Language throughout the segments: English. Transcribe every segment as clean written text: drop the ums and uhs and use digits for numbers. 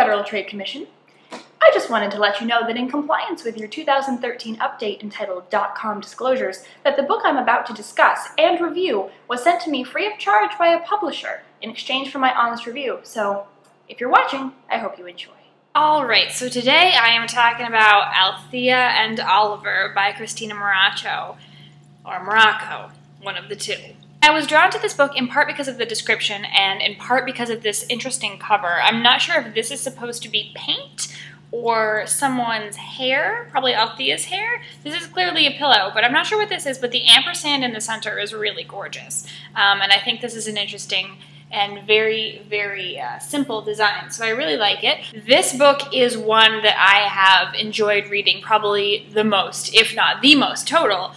Federal Trade Commission. I just wanted to let you know that in compliance with your 2013 update entitled .com Disclosures, that the book I'm about to discuss and review was sent to me free of charge by a publisher in exchange for my honest review, so if you're watching, I hope you enjoy. Alright, so today I am talking about Althea and Oliver by Christina Moracho, or Morocco, one of the two. I was drawn to this book in part because of the description and in part because of this interesting cover. I'm not sure if this is supposed to be paint or someone's hair, probably Althea's hair. This is clearly a pillow, but I'm not sure what this is, but the ampersand in the center is really gorgeous. And I think this is an interesting and very, very simple design, so I really like it. This book is one that I have enjoyed reading probably the most, if not the most total,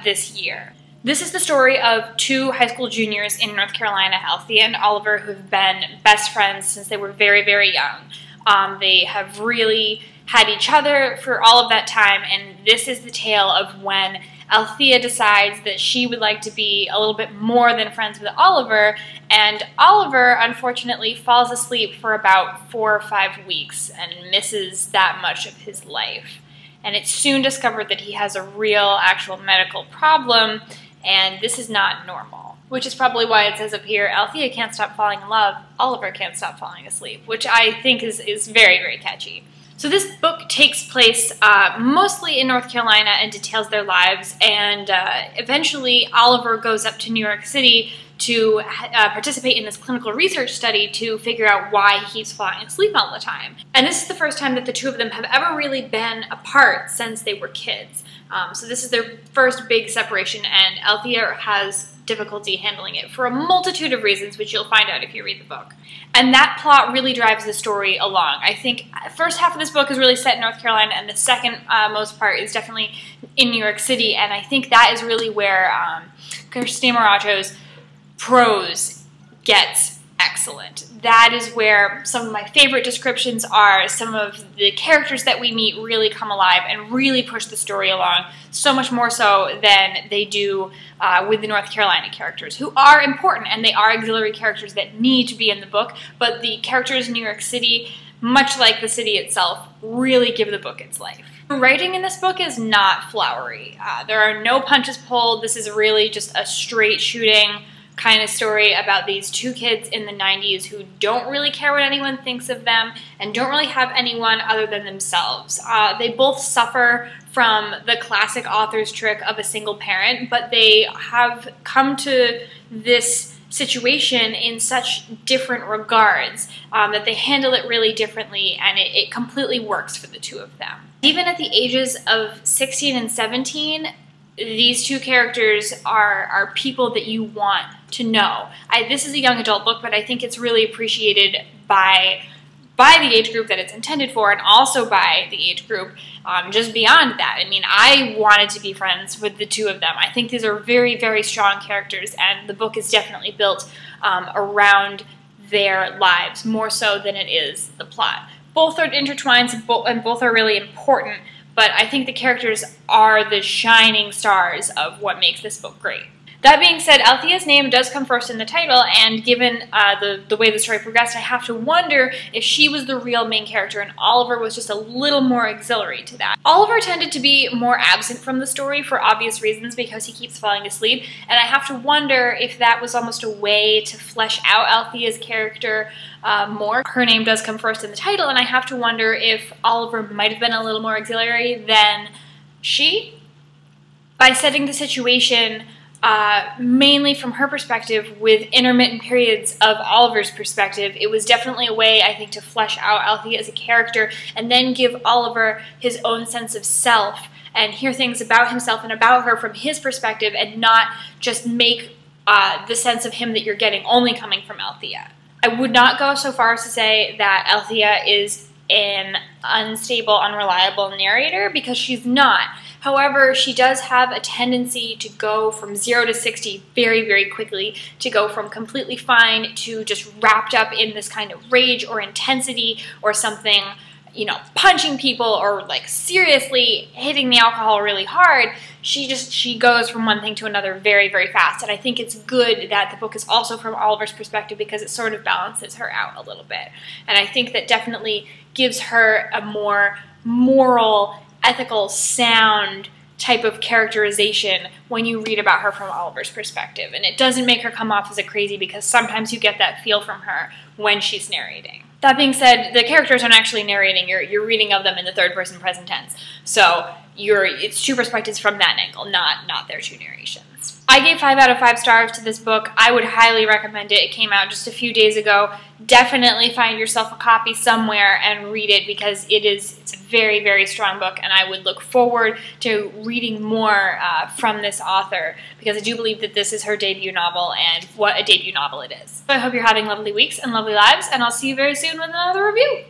this year. This is the story of two high school juniors in North Carolina, Althea and Oliver, who've been best friends since they were very, very young. They have really had each other for all of that time, and this is the tale of when Althea decides that she would like to be a little bit more than friends with Oliver, and Oliver unfortunately falls asleep for about 4 or 5 weeks and misses that much of his life. And it's soon discovered that he has a real, actual medical problem, and this is not normal. Which is probably why it says up here, Althea can't stop falling in love, Oliver can't stop falling asleep, which I think is very, very catchy. So this book takes place mostly in North Carolina and details their lives, and eventually Oliver goes up to New York City to participate in this clinical research study to figure out why he's falling asleep all the time. And this is the first time that the two of them have ever really been apart since they were kids. So this is their first big separation, and Althea has difficulty handling it for a multitude of reasons, which you'll find out if you read the book. And that plot really drives the story along. I think the first half of this book is really set in North Carolina, and the second most part is definitely in New York City, and I think that is really where Christina Moracho's prose gets excellent. That is where some of my favorite descriptions are. Some of the characters that we meet really come alive and really push the story along, so much more so than they do with the North Carolina characters, who are important, and they are auxiliary characters that need to be in the book, but the characters in New York City, much like the city itself, really give the book its life. The writing in this book is not flowery. There are no punches pulled. This is really just a straight shooting kind of story about these two kids in the 90s who don't really care what anyone thinks of them and don't really have anyone other than themselves. They both suffer from the classic author's trick of a single parent, but they have come to this situation in such different regards that they handle it really differently, and it completely works for the two of them. Even at the ages of 16 and 17, these two characters are people that you want to know. This is a young adult book, but I think it's really appreciated by the age group that it's intended for, and also by the age group just beyond that. I mean, I wanted to be friends with the two of them. I think these are very, very strong characters, and the book is definitely built around their lives, more so than it is the plot. Both are intertwined, and both are really important, but I think the characters are the shining stars of what makes this book great. That being said, Althea's name does come first in the title, and given the way the story progressed, I have to wonder if she was the real main character and Oliver was just a little more auxiliary to that. Oliver tended to be more absent from the story for obvious reasons because he keeps falling asleep, and I have to wonder if that was almost a way to flesh out Althea's character more. Her name does come first in the title, and I have to wonder if Oliver might have been a little more auxiliary than she. By setting the situation mainly from her perspective with intermittent periods of Oliver's perspective, it was definitely a way, I think, to flesh out Althea as a character and then give Oliver his own sense of self and hear things about himself and about her from his perspective, and not just make the sense of him that you're getting only coming from Althea. I would not go so far as to say that Althea is an unstable, unreliable narrator, because she's not. However, she does have a tendency to go from 0 to 60 very, very quickly, to go from completely fine to just wrapped up in this kind of rage or intensity or something you know, punching people or like seriously hitting the alcohol really hard. She goes from one thing to another very, very fast. And I think it's good that the book is also from Oliver's perspective because it sort of balances her out a little bit. And I think that definitely gives her a more moral, ethical, sound type of characterization when you read about her from Oliver's perspective. And it doesn't make her come off as a crazy, because sometimes you get that feel from her when she's narrating. That being said, the characters aren't actually narrating. You're reading of them in the third person present tense. So it's two perspectives from that angle, not their two narrations. I gave 5 out of 5 stars to this book. I would highly recommend it. It came out just a few days ago. Definitely find yourself a copy somewhere and read it, because it's a very, very strong book, and I would look forward to reading more from this author, because I do believe that this is her debut novel, and what a debut novel it is. So I hope you're having lovely weeks and lovely lives, and I'll see you very soon with another review.